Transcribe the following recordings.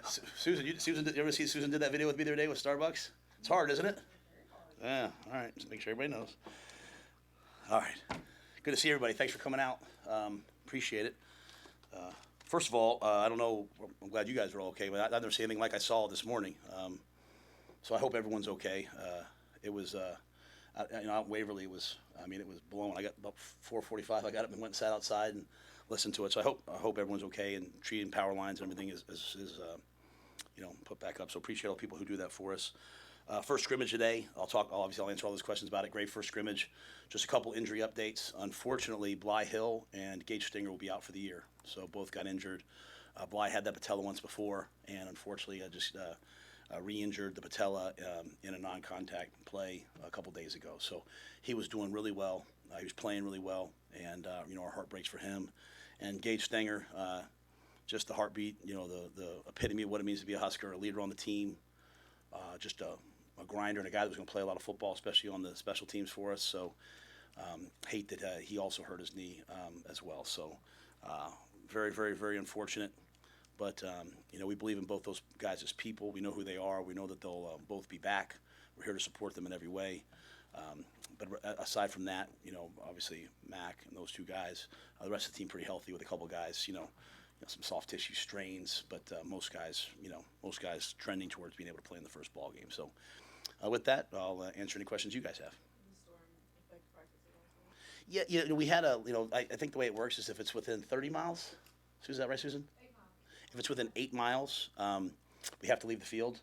Susan, did you ever see Susan did that video with me the other day with Starbucks? It's hard, isn't it? Yeah. All right. Just make sure everybody knows. All right. Good to see everybody. Thanks for coming out. Appreciate it. First of all, I don't know. I'm glad you guys are all okay, but I've never seen anything like I saw this morning. So I hope everyone's okay. It was, out in Waverly, it was blown. I got about 4:45. I got up and went and sat outside and listened to it. So I hope everyone's okay and treating power lines and everything is put back up. So appreciate all the people who do that for us. First scrimmage today. I'll answer all those questions about it. Great first scrimmage. Just a couple injury updates. Unfortunately, Bly Hill and Gage Stinger will be out for the year. So both got injured. Bly had that patella once before, and unfortunately, just re-injured the patella in a non-contact play a couple days ago. So he was doing really well. He was playing really well, and our heart breaks for him. And Gage Stinger, just the heartbeat. The epitome of what it means to be a Husker, a leader on the team. Just a grinder and a guy that was going to play a lot of football, especially on the special teams for us. So hate that he also hurt his knee as well. So very, very, very unfortunate. But, we believe in both those guys as people. We know who they are. We know that they'll both be back. We're here to support them in every way. But aside from that, obviously Mac and those two guys, the rest of the team pretty healthy with a couple guys, some soft tissue strains, but most guys trending towards being able to play in the first ball game. So with that, I'll answer any questions you guys have. Yeah, we had I think the way it works is if it's within 30 miles. Susan, is that right, Susan? 8 miles. If it's within 8 miles, we have to leave the field,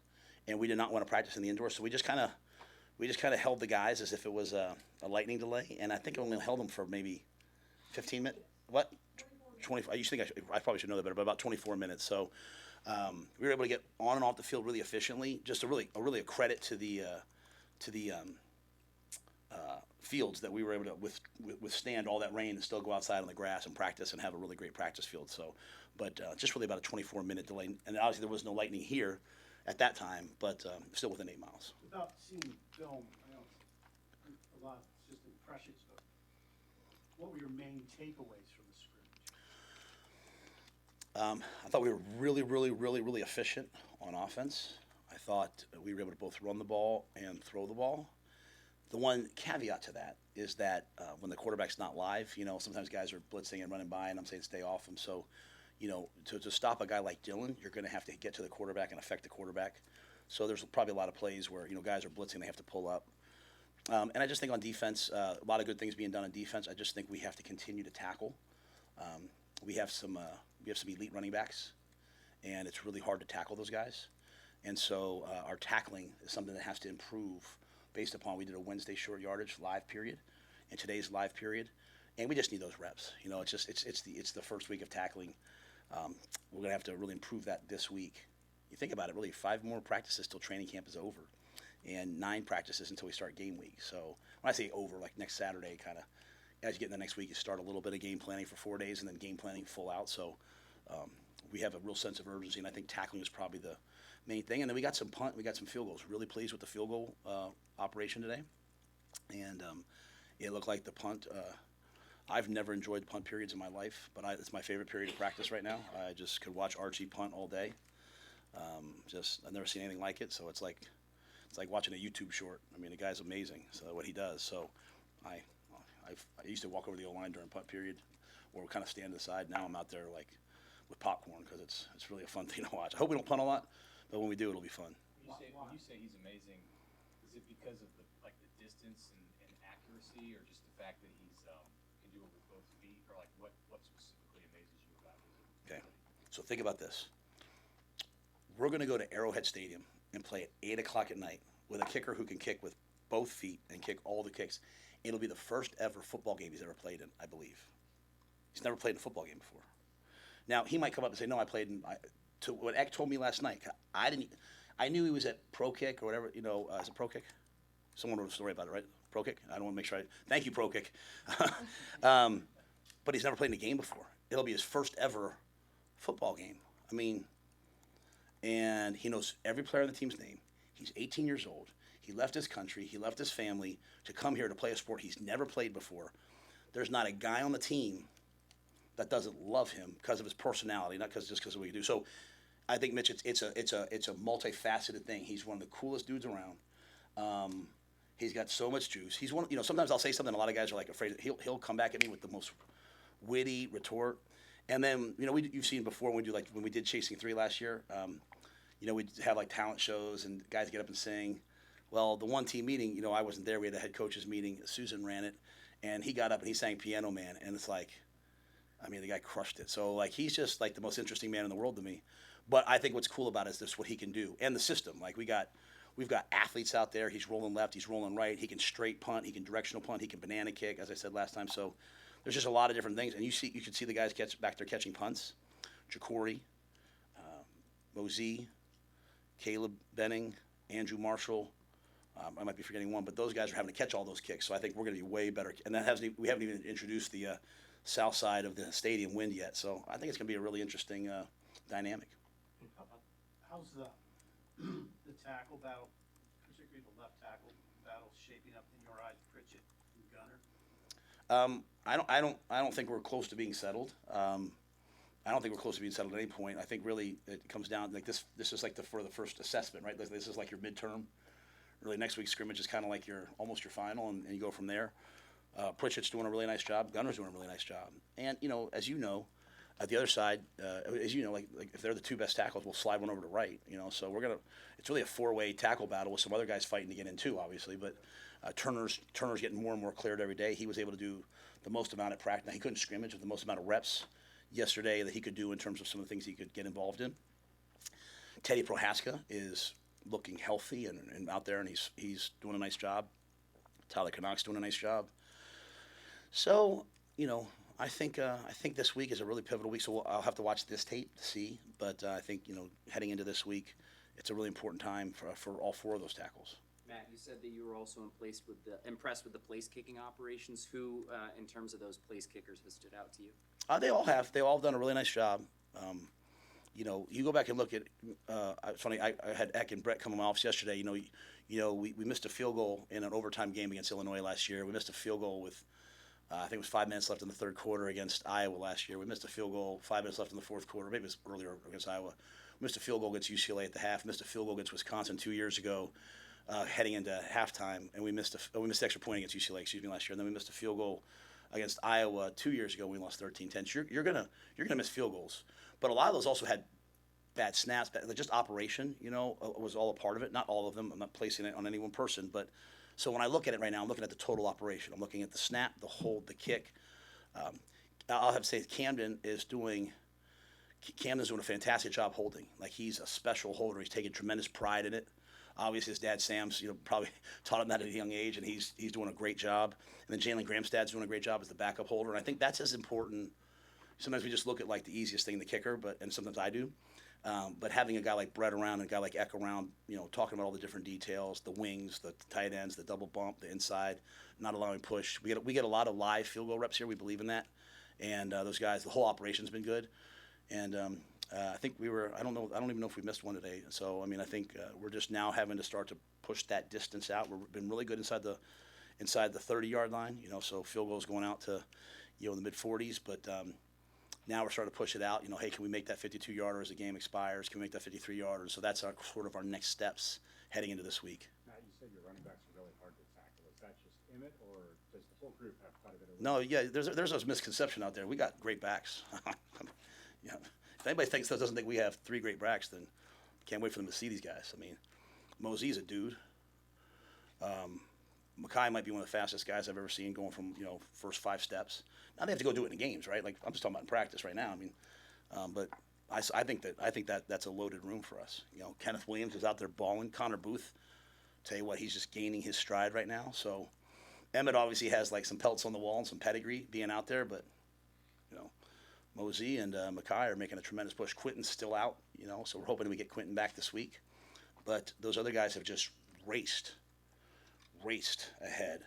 and we did not want to practice in the indoors, so we just kind of held the guys as if it was a lightning delay, and I think it only held them for maybe 15 minutes. What? 20. I used to think I probably should know that better, but about 24 minutes. So we were able to get on and off the field really efficiently. Just a credit to the fields that we were able to withstand all that rain and still go outside on the grass and practice and have a really great practice field. So, but just really about a 24-minute delay, and obviously there was no lightning here at that time, but still within 8 miles. Without seeing film, I know a lot, just impressions, but what were your main takeaways from the scrimmage? I thought we were really, really, really, really efficient on offense. I thought we were able to both run the ball and throw the ball. The one caveat to that is that when the quarterback's not live, sometimes guys are blitzing and running by, and I'm saying stay off them. So, to stop a guy like Dylan, you're going to have to get to the quarterback and affect the quarterback. So there's probably a lot of plays where, guys are blitzing, they have to pull up. And I just think on defense, a lot of good things being done on defense. I just think we have to continue to tackle. We have some elite running backs, and it's really hard to tackle those guys. And so our tackling is something that has to improve based upon we did a Wednesday short yardage live period and today's live period, and we just need those reps. It's the first week of tackling. We're gonna have to really improve that this week. You think about it, really 5 more practices till training camp is over, and 9 practices until we start game week. So when I say over, like next Saturday, kind of as you get in the next week, you start a little bit of game planning for 4 days and then game planning full out. So we have a real sense of urgency, and I think tackling is probably the main thing. And then we got some punt, we got some field goals. Really pleased with the field goal operation today, and it looked like the punt. I've never enjoyed the punt periods in my life, but it's my favorite period of practice right now. I just could watch Archie punt all day. I've never seen anything like it. So it's like watching a YouTube short. I mean, the guy's amazing. So what he does. So I used to walk over the O-line during punt period, or kind of stand to the side. Now I'm out there like with popcorn because it's really a fun thing to watch. I hope we don't punt a lot, but when we do, it'll be fun. When you say he's amazing, is it because of the distance and accuracy, or just the fact that he's can do it with both feet, or what specifically amazes you about his ability? Okay, so think about this. We're going to go to Arrowhead Stadium and play at 8 o'clock at night with a kicker who can kick with both feet and kick all the kicks. It'll be the first ever football game he's ever played in, I believe. He's never played in a football game before. Now, he might come up and say, no, I played in to what Eck told me last night. I knew he was at Pro Kick or whatever, is it Pro Kick? Someone wrote a story about it, right? Pro Kick? I don't want to make sure thank you, Pro Kick. But he's never played in a game before. It'll be his first ever football game. I mean, and he knows every player on the team's name. He's 18 years old. He left his country. He left his family to come here to play a sport he's never played before. There's not a guy on the team that doesn't love him because of his personality, not just because of what he do. So I think Mitch, it's a multifaceted thing. He's one of the coolest dudes around. He's got so much juice. He's one. Sometimes I'll say something. A lot of guys are like afraid. He'll come back at me with the most witty retort. And then you've seen before when we did Chasing Three last year. We'd have like talent shows and guys get up and sing. Well, the one team meeting, I wasn't there. We had a head coaches meeting. Susan ran it, and he got up and he sang Piano Man, and it's like, the guy crushed it. So like he's just like the most interesting man in the world to me. But I think what's cool about it is just what he can do and the system. Like we've got athletes out there. He's rolling left. He's rolling right. He can straight punt. He can directional punt. He can banana kick, as I said last time. So there's just a lot of different things. And you can see the guys back there catching punts. Jacory, Mosey, Caleb Benning, Andrew Marshall. I might be forgetting one, but those guys are having to catch all those kicks. So I think we're going to be way better. And we haven't even introduced the south side of the stadium wind yet. So I think it's going to be a really interesting dynamic. How's the tackle battle, particularly the left tackle battle, shaping up in your eyes, Pritchett and Gunner? I don't think we're close to being settled. I don't think we're close to being settled at any point. I think really it comes down like this. This is like for the first assessment, right? This is like your midterm. Really, next week's scrimmage is kind of like almost your final, and you go from there. Pritchett's doing a really nice job. Gunner's doing a really nice job. And as you know, at the other side, like if they're the two best tackles, we'll slide one over to right. So it's really a four-way tackle battle with some other guys fighting to get in too, obviously. But Turner's getting more and more cleared every day. He was able to do the most amount at practice. Now, he couldn't scrimmage with the most amount of reps yesterday that he could do in terms of some of the things he could get involved in. Teddy Prohaska is looking healthy and out there, and he's doing a nice job. Tyler Canuck's doing a nice job. So, I think this week is a really pivotal week. So I'll have to watch this tape to see. But I think heading into this week, it's a really important time for all four of those tackles. Matt, you said that you were also impressed with the place kicking operations. Who, in terms of those place kickers, has stood out to you? They all have. They all done a really nice job. You go back and look at. It's funny. I had Eck and Brett come in my office yesterday. We missed a field goal in an overtime game against Illinois last year. We missed a field goal with, I think it was 5 minutes left in the third quarter against Iowa last year. We missed a field goal 5 minutes left in the fourth quarter. Maybe it was earlier against Iowa. We missed a field goal against UCLA at the half. Missed a field goal against Wisconsin 2 years ago, heading into halftime, and we missed the extra point against UCLA. Last year, and then we missed a field goal against Iowa 2 years ago. We lost 13-10. So you're gonna miss field goals, but a lot of those also had bad snaps. Just operation, was all a part of it. Not all of them. I'm not placing it on any one person, but so when I look at it right now, I'm looking at the total operation. I'm looking at the snap, the hold, the kick. I'll have to say Camden's doing a fantastic job holding. Like he's a special holder. He's taking tremendous pride in it. Obviously, his dad Sam's, probably taught him that at a young age, and he's doing a great job. And then Jalen Gramstad's doing a great job as the backup holder. And I think that's as important. Sometimes we just look at like the easiest thing, the kicker, and sometimes I do. But having a guy like Brett around and a guy like Eck around, talking about all the different details, the wings, the tight ends, the double bump, the inside, not allowing push. We get a lot of live field goal reps here. We believe in that, and those guys, the whole operation's been good. And I think I don't even know if we missed one today. So I think we're just now having to start to push that distance out. We've been really good inside the 30-yard line. So field goals going out to the mid 40s, but. Now we're starting to push it out. Hey, can we make that 52-yarder as the game expires? Can we make that 53-yarder? So that's sort of our next steps heading into this week. Matt, you said your running backs are really hard to tackle. Is that just Emmett, or does the whole group have quite a bit of? No, yeah, there's a misconception out there. We got great backs. Yeah. If anybody doesn't think we have three great backs, then can't wait for them to see these guys. Mosey's a dude. Mackay might be one of the fastest guys I've ever seen going from first 5 steps. Now they have to go do it in the games, right? Like I'm just talking about in practice right now. But I think that's a loaded room for us. Kenneth Williams is out there balling. Connor Booth, tell you what, he's just gaining his stride right now. So Emmett obviously has like some pelts on the wall and some pedigree being out there, but Mosey and Mackay are making a tremendous push. Quinton's still out, so we're hoping we get Quinton back this week. But those other guys have just raced ahead.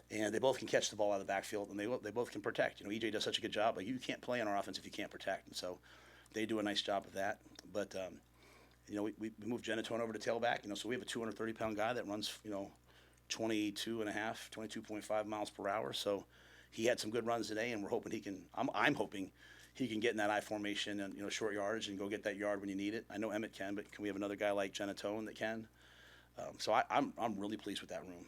And they both can catch the ball out of the backfield, and they both can protect. EJ does such a good job. Like you can't play on our offense if you can't protect. And so they do a nice job of that. But, we moved Genatone over to tailback. So we have a 230-pound guy that runs, 22.5 miles per hour. So he had some good runs today, and we're hoping I'm hoping he can get in that I formation and short yardage and go get that yard when you need it. I know Emmett can, but can we have another guy like Genatone that can? So I'm really pleased with that room.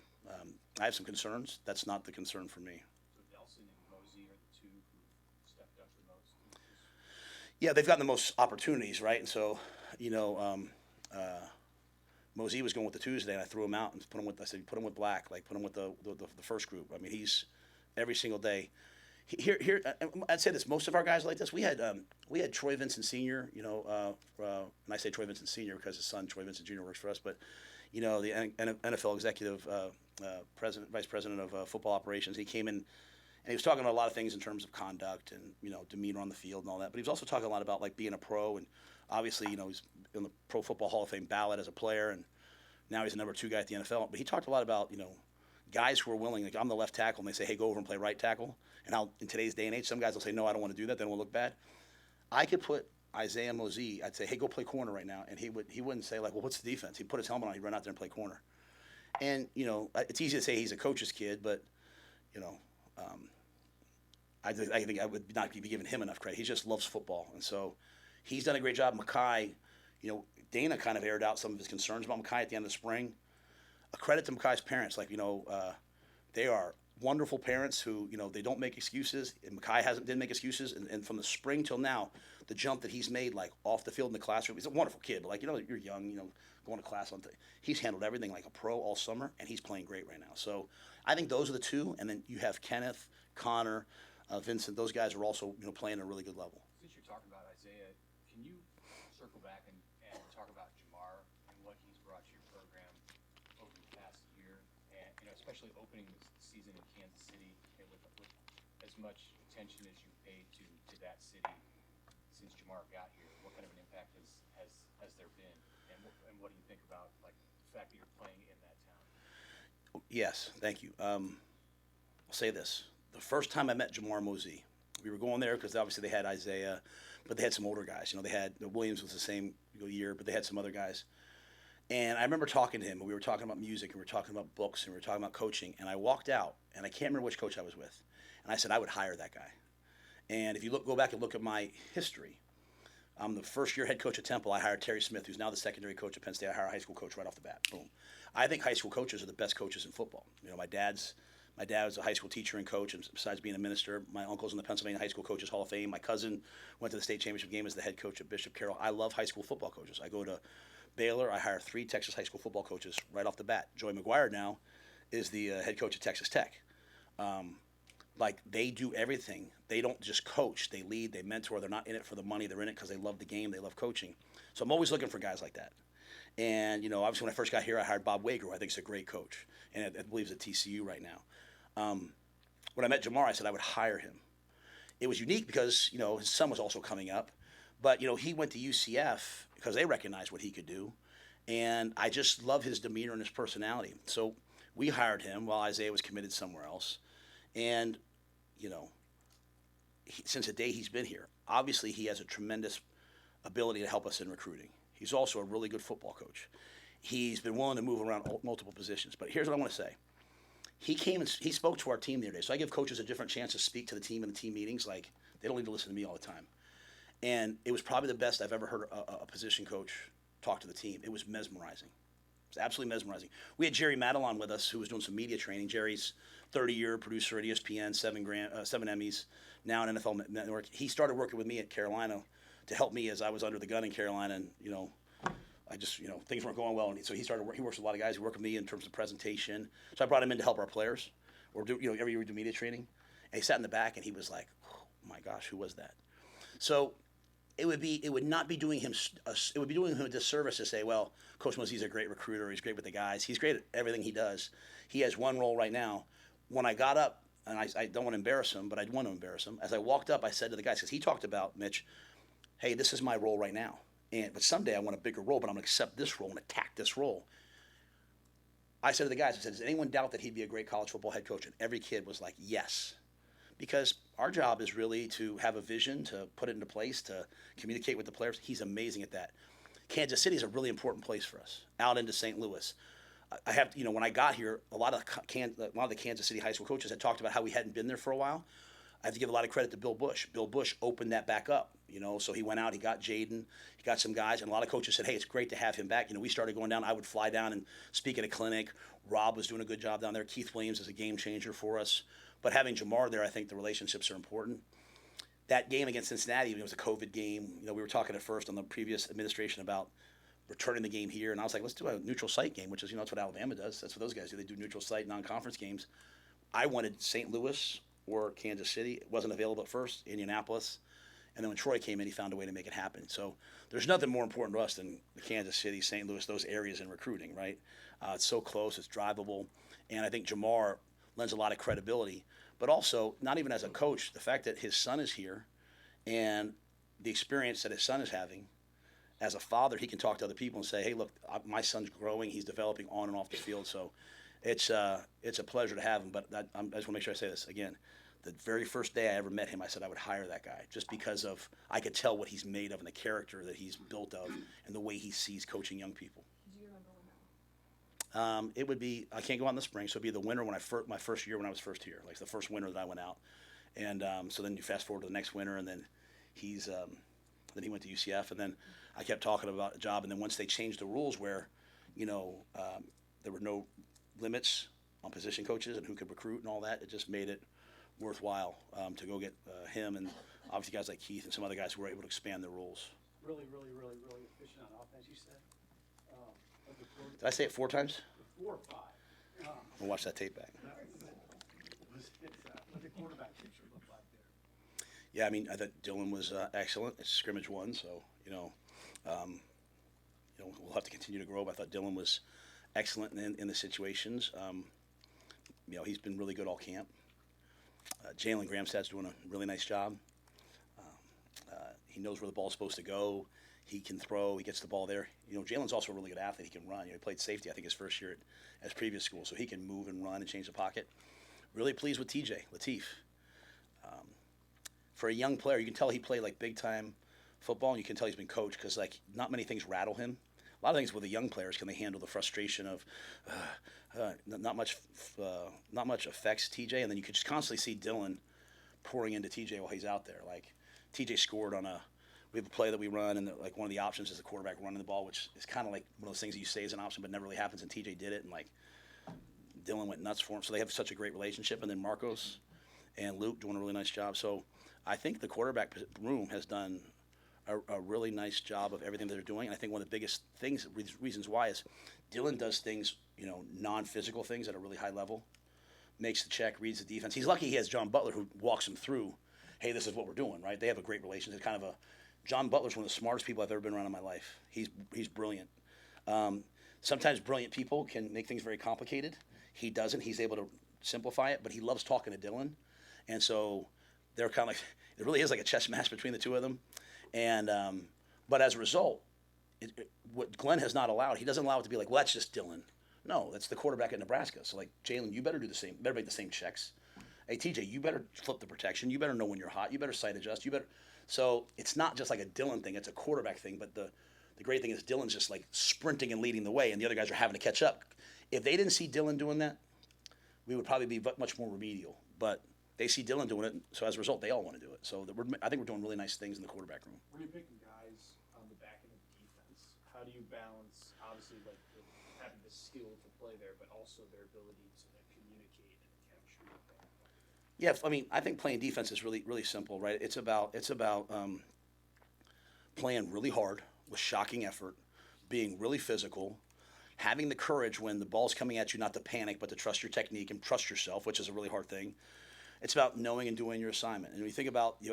I have some concerns. That's not the concern for me. So Nelson and Mosey are the two who stepped up the most. Yeah, they've gotten the most opportunities, right? And so, Mosey was going with the Tuesday, and I threw him out and I said, put him with Black, like put him with the first group. I mean, he's every single day. Here, I'd say this. Most of our guys are like this. We had Troy Vincent Sr. And I say Troy Vincent Sr. because his son Troy Vincent Jr. works for us. But the NFL executive vice president of football operations. He came in and he was talking about a lot of things in terms of conduct and demeanor on the field and all that. But he was also talking a lot about like being a pro, and obviously he's in the Pro Football Hall of Fame ballot as a player, and now he's the number 2 guy at the NFL. But he talked a lot about guys who are willing. Like I'm the left tackle, and they say, "Hey, go over and play right tackle." And how in today's day and age, some guys will say, "No, I don't want to do that. Then we'll look bad." I could put Isaiah Mosey. I'd say, "Hey, go play corner right now," and he wouldn't say like, "Well, what's the defense?" He'd put his helmet on. He'd run out there and play corner. And it's easy to say he's a coach's kid, but I think I would not be giving him enough credit. He just loves football, and so he's done a great job. Mackay, Dana kind of aired out some of his concerns about Mackay at the end of the spring. A credit to Mackay's parents, they are wonderful parents who they don't make excuses. And Mackay didn't make excuses, and from the spring till now, the jump that he's made like off the field in the classroom. He's a wonderful kid, but you're young, going to class he's handled everything like a pro all summer, and he's playing great right now. So I think those are the two, and then you have Kenneth, Connor, Vincent. Those guys are also playing at a really good level. Since you're talking about Isaiah, can you circle back and talk about Jamar and what he's brought to your program over the past year, and especially opening the season in Kansas City and with as much attention as you paid to that city since Jamar got here? What kind of an impact has there been, and what do you think about like the fact that you're playing in that town? Yes, thank you. I'll say this. The first time I met Jamar Mosey, we were going there because obviously they had Isaiah, but they had some older guys. They had Williams was the same year, but they had some other guys. And I remember talking to him, and we were talking about music, and we were talking about books, and we were talking about coaching. And I walked out, and I can't remember which coach I was with. And I said I would hire that guy. And if you go back and look at my history, I'm the first-year head coach at Temple. I hired Terry Smith, who's now the secondary coach at Penn State. I hired a high school coach right off the bat. Boom. I think high school coaches are the best coaches in football. My dad was a high school teacher and coach, and besides being a minister, my uncle's in the Pennsylvania High School Coaches Hall of Fame. My cousin went to the state championship game as the head coach at Bishop Carroll. I love high school football coaches. I go to Baylor. I hire 3 Texas high school football coaches right off the bat. Joey McGuire now is the head coach at Texas Tech. They do everything. They don't just coach. They lead. They mentor. They're not in it for the money. They're in it because they love the game. They love coaching. So I'm always looking for guys like that. And, obviously when I first got here, I hired Bob Wager, who I think is a great coach, and I believe he's at TCU right now. When I met Jamar, I said I would hire him. It was unique because, his son was also coming up. But, he went to UCF because they recognized what he could do. And I just love his demeanor and his personality. So we hired him while Isaiah was committed somewhere else. And, since the day he's been here, obviously he has a tremendous ability to help us in recruiting. He's also a really good football coach. He's been willing to move around multiple positions. But here's what I want to say. He came and he spoke to our team the other day. So I give coaches a different chance to speak to the team in the team meetings. Like, they don't need to listen to me all the time. And it was probably the best I've ever heard a position coach talk to the team. It was mesmerizing. It was absolutely mesmerizing. We had Jerry Madelon with us, who was doing some media training. Jerry's 30-year producer at ESPN, 7 Emmys, now an NFL network. He started working with me at Carolina to help me as I was under the gun in Carolina, and I just things weren't going well, and so he works with a lot of guys who work with me in terms of presentation. So I brought him in to help our players, or do every year we do media training. And he sat in the back and he was like, "Oh my gosh, who was that?" So it would not be doing him it would be doing him a disservice to say, well, Coach Mosey's a great recruiter. He's great with the guys. He's great at everything he does. He has one role right now. When I got up, and I don't want to embarrass him, but I want to embarrass him. As I walked up, I said to the guys, because he talked about, Mitch, hey, this is my role right now. But someday I want a bigger role, but I'm going to accept this role and attack this role. I said to the guys, I said, does anyone doubt that he'd be a great college football head coach? And every kid was like, yes. Because our job is really to have a vision, to put it into place, to communicate with the players. He's amazing at that. Kansas City is a really important place for us, out into St. Louis. I have, when I got here, a lot of the Kansas City high school coaches had talked about how we hadn't been there for a while. I have to give a lot of credit to Bill Bush. Bill Bush opened that back up, so he went out, he got Jaden, he got some guys, and a lot of coaches said, hey, it's great to have him back. We started going down. I would fly down and speak at a clinic. Rob was doing a good job down there. Keith Williams is a game changer for us. But having Jamar there, I think the relationships are important. That game against Cincinnati, it was a COVID game. We were talking at first on the previous administration about returning the game here, and I was like, let's do a neutral site game, which is, that's what Alabama does. That's what those guys do. They do neutral site non-conference games. I wanted St. Louis or Kansas City. It wasn't available at first, Indianapolis. And then when Troy came in, he found a way to make it happen. So there's nothing more important to us than the Kansas City, St. Louis, those areas in recruiting, right? It's so close, it's drivable. And I think Jamar lends a lot of credibility. But also, not even as a coach, the fact that his son is here and the experience that his son is having, as a father, he can talk to other people and say, hey, look, my son's growing. He's developing on and off the field. So it's a pleasure to have him. But I just want to make sure I say this again. The very first day I ever met him, I said I would hire that guy just because I could tell what he's made of and the character that he's built of and the way he sees coaching young people. Do you remember when that was? It would be, I can't go out in the spring, so it'd be the winter my first year when I was first here, like the first winter that I went out. And so then you fast forward to the next winter, and then then he went to UCF, and then I kept talking about a job, and then once they changed the rules where, there were no limits on position coaches and who could recruit and all that, it just made it worthwhile to go get him and obviously guys like Keith and some other guys who were able to expand the rules. Really efficient on offense, you said? Did I say it 4 times? 4 or 5. I'll watch that tape back. What the quarterback picture look like there? Yeah, I mean, I thought Dylan was excellent. It's scrimmage 1, so we'll have to continue to grow. But I thought Dylan was excellent in the situations. He's been really good all camp. Jalen Gramstad's doing a really nice job. He knows where the ball's supposed to go. He can throw. He gets the ball there. Jalen's also a really good athlete. He can run. He played safety, I think, his first year at his previous school, so he can move and run and change the pocket. Really pleased with TJ Lateef. For a young player, you can tell he played like big-time football, and you can tell he's been coached because not many things rattle him. A lot of things with the young players, can they handle the frustration of not much affects TJ, and then you could just constantly see Dylan pouring into TJ while he's out there. Like TJ scored we have a play that we run, and one of the options is the quarterback running the ball, which is kind of like one of those things that you say is an option but never really happens, and TJ did it, and Dylan went nuts for him. So they have such a great relationship, and then Marcos and Luke doing a really nice job. So I think the quarterback room has done a really nice job of everything that they're doing. And I think one of the biggest reasons why is Dylan does things, non-physical things at a really high level, makes the check, reads the defense. He's lucky he has John Butler who walks him through, hey, this is what we're doing, right? They have a great relationship. John Butler's one of the smartest people I've ever been around in my life. He's brilliant. Sometimes brilliant people can make things very complicated. He doesn't. He's able to simplify it, but he loves talking to Dylan. And so they're kind of it really is like a chess match between the two of them. And but as a result, what Glenn has not allowed, he doesn't allow it to be like, well, that's just Dylan. No, that's the quarterback at Nebraska. So Jalen, you better do the same. Better make the same checks. Hey, TJ, you better flip the protection. You better know when you're hot. You better sight adjust. So it's not just like a Dylan thing. It's a quarterback thing. But the great thing is Dylan's just sprinting and leading the way, and the other guys are having to catch up. If they didn't see Dylan doing that, we would probably be much more remedial. But they see Dylan doing it, so as a result, they all want to do it. So I think we're doing really nice things in the quarterback room. When you're picking guys on the back end of the defense, how do you balance, obviously, having the skill to play there, but also their ability to communicate and chemistry with that? Yeah, I mean, I think playing defense is really, really simple, right? It's about playing really hard with shocking effort, being really physical, having the courage when the ball's coming at you not to panic, but to trust your technique and trust yourself, which is a really hard thing. It's about knowing and doing your assignment. And when you think about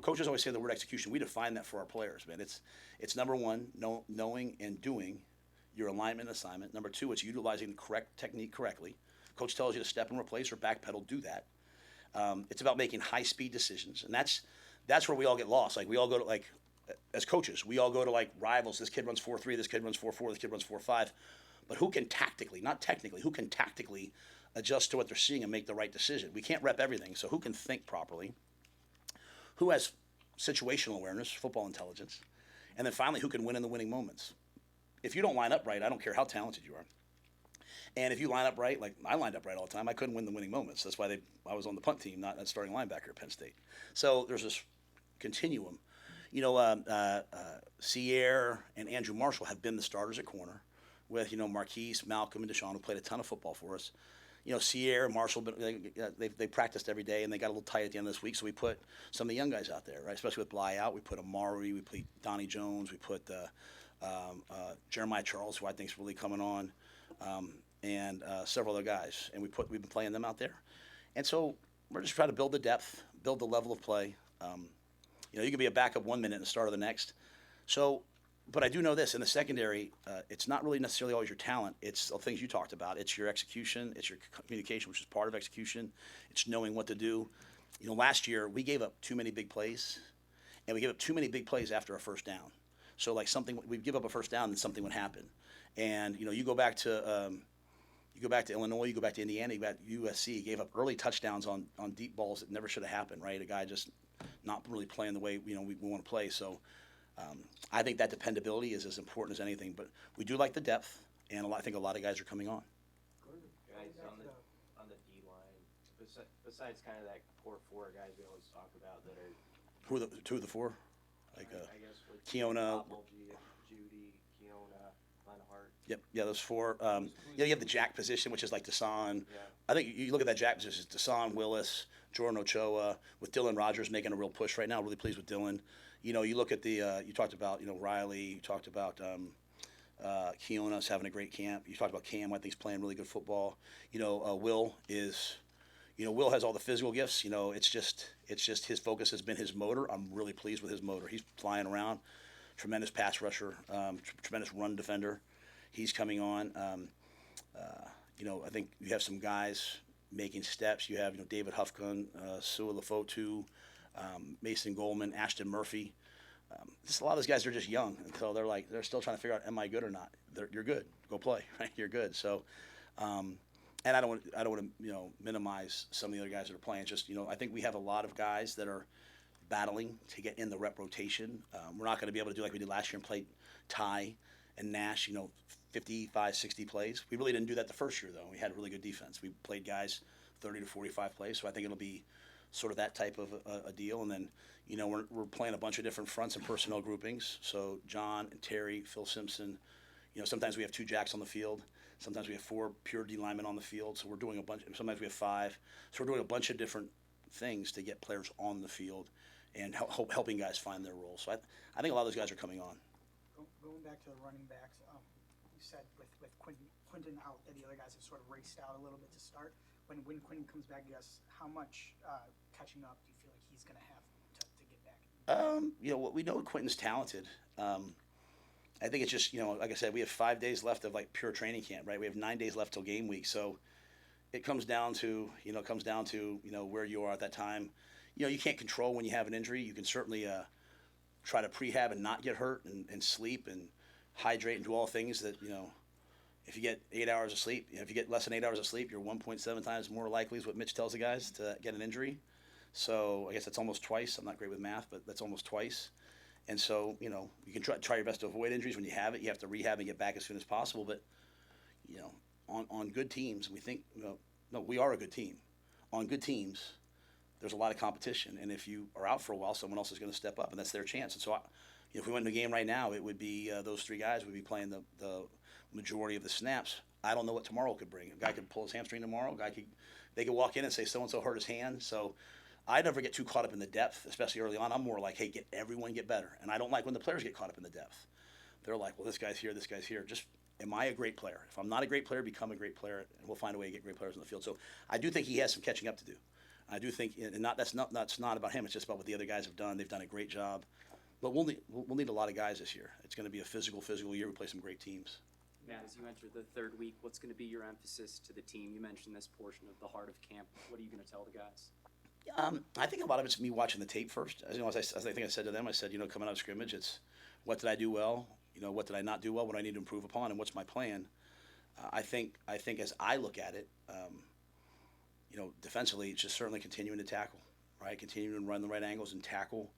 coaches always say the word execution. We define that for our players, man. It's number one, knowing and doing your alignment and assignment. Number two, it's utilizing the correct technique correctly. Coach tells you to step and replace or backpedal, do that. It's about making high-speed decisions, and that's where we all get lost. We all go to as coaches, we all go to rivals. This kid runs 4.3. This kid runs 4.4. This kid runs 4.5. But who can tactically, not technically, who can tactically adjust to what they're seeing and make the right decision? We can't rep everything, so who can think properly? Who has situational awareness, football intelligence? And then finally, who can win in the winning moments? If you don't line up right, I don't care how talented you are. And if you line up right, like I lined up right all the time, I couldn't win the winning moments. That's why I was on the punt team, not starting linebacker at Penn State. So there's this continuum. Sierre and Andrew Marshall have been the starters at corner with, Marquise, Malcolm, and Deshaun, who played a ton of football for us. Sierre, Marshall, they practiced every day, and they got a little tight at the end of this week, so we put some of the young guys out there, right? Especially with Bly out. We put Amari, we put Donnie Jones, we put Jeremiah Charles, who I think is really coming on, and several other guys. And we've been playing them out there. And so we're just trying to build the depth, build the level of play. You can be a backup 1 minute and the start of the next. So, but I do know this, in the secondary, it's not really necessarily always your talent. It's the things you talked about. It's your execution. It's your communication, which is part of execution. It's knowing what to do. Last year, we gave up too many big plays, and we gave up too many big plays after a first down. So, like we'd give up a first down, and something would happen. And, you go back to Illinois, you go back to Indiana, you go back to USC, gave up early touchdowns on deep balls that never should have happened, right? A guy just not really playing the way, we want to play. So, I think that dependability is as important as anything, but we do like the depth, and I think a lot of guys are coming on. Guys on the D line, besides kind of that core four guys we always talk about that are. Who are the two of the four? Like I guess with Keona. Judy, Keona, Lenhart. Yep, yeah, those four. You have the jack position, which is like Desan. Yeah. I think you look at that jack position, it's Desan, Willis, Jordan Ochoa, with Dylan Rogers making a real push right now. Really pleased with Dylan. You look at you talked about, Riley, you talked about Keona's having a great camp. You talked about Cam, I think he's playing really good football. Will is, Will has all the physical gifts. It's just his focus has been his motor. I'm really pleased with his motor. He's flying around, tremendous pass rusher, tremendous run defender. He's coming on. I think you have some guys making steps. You have, David Hufkun, Sua Lafotu, Mason Goldman, Ashton Murphy. Just a lot of those guys are just young, and so they're still trying to figure out, am I good or not? You're good. Go play, right? You're good. So, and I don't want to minimize some of the other guys that are playing. Just I think we have a lot of guys that are battling to get in the rep rotation. We're not going to be able to do like we did last year and play Ty and Nash, 55, 60 plays. We really didn't do that the first year, though. We had really good defense. We played guys 30 to 45 plays, so I think it'll be sort of that type of a deal. And then, we're playing a bunch of different fronts and personnel groupings. So John and Terry, Phil Simpson, sometimes we have 2 jacks on the field. Sometimes we have 4 pure D linemen on the field. So we're doing sometimes we have 5. So we're doing a bunch of different things to get players on the field and helping guys find their role. So I think a lot of those guys are coming on. Going back to the running backs, you said with Quinton out that the other guys have sort of raced out a little bit to start. When Quinton comes back, I guess, how much catching up do you feel like he's going to have to get back? What we know Quinton's talented. I think it's just, like I said, we have 5 days left of like pure training camp, right? We have 9 days left till game week. So it comes down to, where you are at that time. You can't control when you have an injury. You can certainly try to prehab and not get hurt and sleep and hydrate and do all things that, if you get 8 hours of sleep, if you get less than 8 hours of sleep, you're 1.7 times more likely is what Mitch tells the guys to get an injury. So I guess that's almost twice. I'm not great with math, but that's almost twice. And so, you can try your best to avoid injuries. When you have it, you have to rehab and get back as soon as possible. But, on good teams, we think, we are a good team. On good teams, there's a lot of competition. And if you are out for a while, someone else is going to step up, and that's their chance. And so, if we went into a game right now, it would be those 3 guys would be playing the majority of the snaps. I don't know what tomorrow could bring. A guy could pull his hamstring tomorrow. They could walk in and say so-and-so hurt his hand. So I never get too caught up in the depth, especially early on. I'm more like, hey, everyone get better. And I don't like when the players get caught up in the depth. They're like, well, this guy's here, this guy's here. Just, am I a great player? If I'm not a great player, become a great player, and we'll find a way to get great players on the field. So I do think he has some catching up to do. I do think, and that's not about him. It's just about what the other guys have done. They've done a great job. But we'll need a lot of guys this year. It's going to be a physical year. We play some great teams. Matt, as you enter the 3rd week, what's going to be your emphasis to the team? You mentioned this portion of the heart of camp. What are you going to tell the guys? I think a lot of it's me watching the tape first. As I think I said to them, I said, coming out of scrimmage, it's what did I do well? What did I not do well? What do I need to improve upon? And what's my plan? I think as I look at it, defensively, it's just certainly continuing to tackle, right? Continuing to run the right angles and tackle.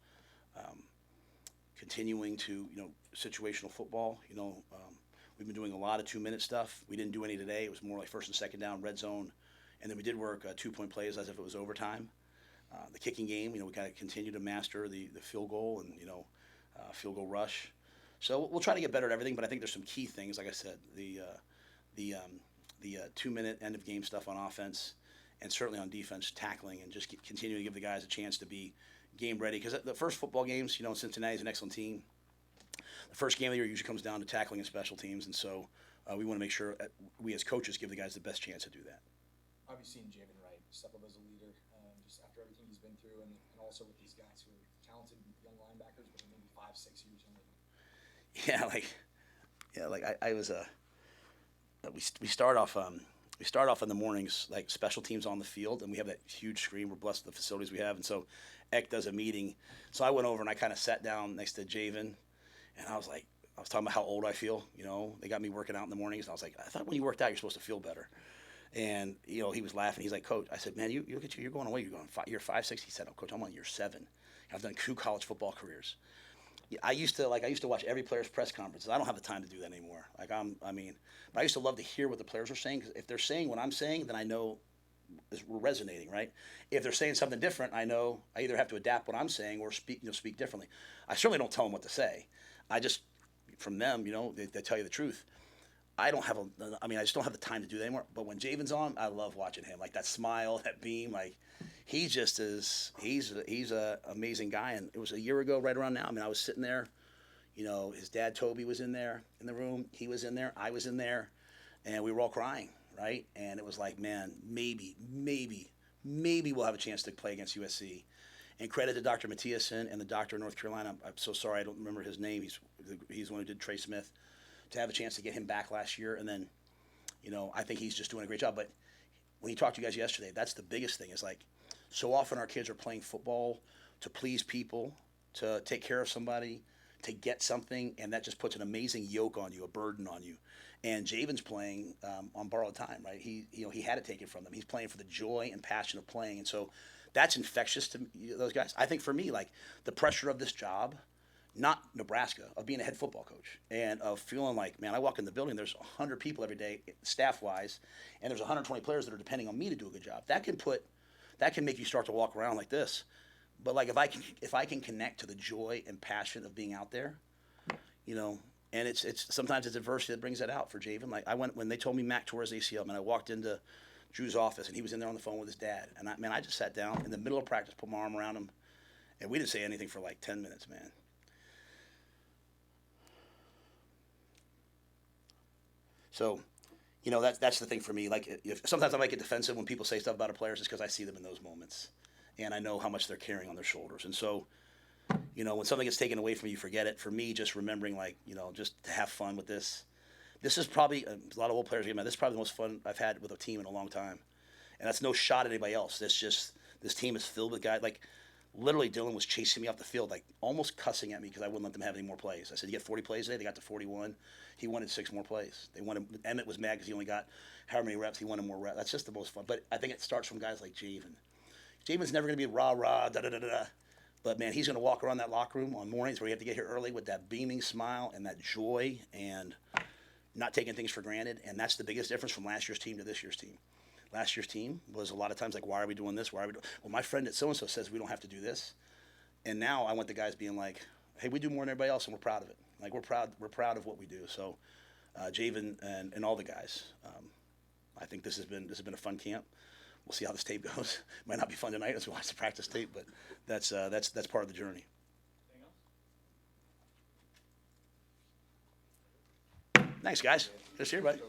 Continuing to, situational football. We've been doing a lot of 2-minute stuff. We didn't do any today. It was more like first and second down, red zone. And then we did work 2-point plays as if it was overtime. The kicking game, we got to continue to master the field goal and, field goal rush. So we'll try to get better at everything, but I think there's some key things, like I said, the 2-minute end of game stuff on offense, and certainly on defense, tackling, and just continue to give the guys a chance to be game ready. Because the first football games, Cincinnati's an excellent team. The first game of the year usually comes down to tackling and special teams, and so we want to make sure we as coaches give the guys the best chance to do that. How have you seen Javen Wright step up as a leader, just after everything he's been through, and also with these guys who are talented young linebackers, but maybe 5-6 years younger than him? I was we start off in the mornings like special teams on the field, and we have that huge screen. We're blessed with the facilities we have, and so Eck does a meeting. So I went over and I kind of sat down next to Javen, and I was talking about how old I feel. They got me working out in the mornings, and I was like, I thought when you worked out you're supposed to feel better. And he was laughing. He's like, Coach, I said, man, you look at you. You're going away. You're 5'6". He said, oh, Coach, I'm on year 7. I've done 2 college football careers. I used to watch every player's press conferences. I don't have the time to do that anymore. But I used to love to hear what the players are saying, because if they're saying what I'm saying, then I know we're resonating, right? If they're saying something different, I know I either have to adapt what I'm saying or speak differently. I certainly don't tell them what to say. I just, from them, they tell you the truth. I just don't have the time to do that anymore. But when Javen's on, I love watching him. Like that smile, that beam, he just is. He's a amazing guy. And it was a year ago, right around now. I was sitting there. His dad Toby was in there in the room. He was in there. I was in there, and we were all crying, right? And it was like, man, maybe we'll have a chance to play against USC. And credit to Dr. Mathiasen and the doctor in North Carolina. I'm so sorry I don't remember his name. He's the one who did Trey Smith. To have a chance to get him back last year, and then, I think he's just doing a great job. But when he talked to you guys yesterday, that's the biggest thing. Is like, so often our kids are playing football to please people, to take care of somebody, to get something, and that just puts an amazing yoke on you, a burden on you. And Javen's playing on borrowed time, right? He had it taken from them. He's playing for the joy and passion of playing, and so that's infectious to those guys. I think for me, like the pressure of this job. Not Nebraska, of being a head football coach and of feeling like, man, I walk in the building, there's 100 people every day, staff-wise, and there's 120 players that are depending on me to do a good job. That can make you start to walk around like this. But like if I can connect to the joy and passion of being out there, and it's sometimes it's adversity that brings that out for Javen. Like when they told me Mac tore his ACL, man, I walked into Drew's office and he was in there on the phone with his dad, and I just sat down in the middle of practice, put my arm around him, and we didn't say anything for like 10 minutes, man. So, that's the thing for me. Like, sometimes I might get defensive when people say stuff about our players, just because I see them in those moments, and I know how much they're carrying on their shoulders. And so, when something gets taken away from you, forget it. For me, just remembering, just to have fun with this. This is probably a lot of old players. This is probably the most fun I've had with a team in a long time, and that's no shot at anybody else. This team is filled with guys like. Literally, Dylan was chasing me off the field, like almost cussing at me because I wouldn't let them have any more plays. I said, "You get 40 plays today." They got to 41. He wanted 6 more plays. Emmett was mad because he only got however many reps. He wanted more reps. That's just the most fun. But I think it starts from guys like Javen. Javen's never going to be rah rah da da da da. But man, he's going to walk around that locker room on mornings where you have to get here early with that beaming smile and that joy and not taking things for granted. And that's the biggest difference from last year's team to this year's team. Last year's team was a lot of times like, why are we doing this? Why are we doing? Well, my friend at so-and-so says we don't have to do this. And now I want the guys being like, hey, we do more than everybody else, and we're proud of it. Like, we're proud of what we do. So Javen and all the guys, I think this has been a fun camp. We'll see how this tape goes. Might not be fun tonight as we watch the practice tape, but that's part of the journey. Thanks, guys. Good to see everybody.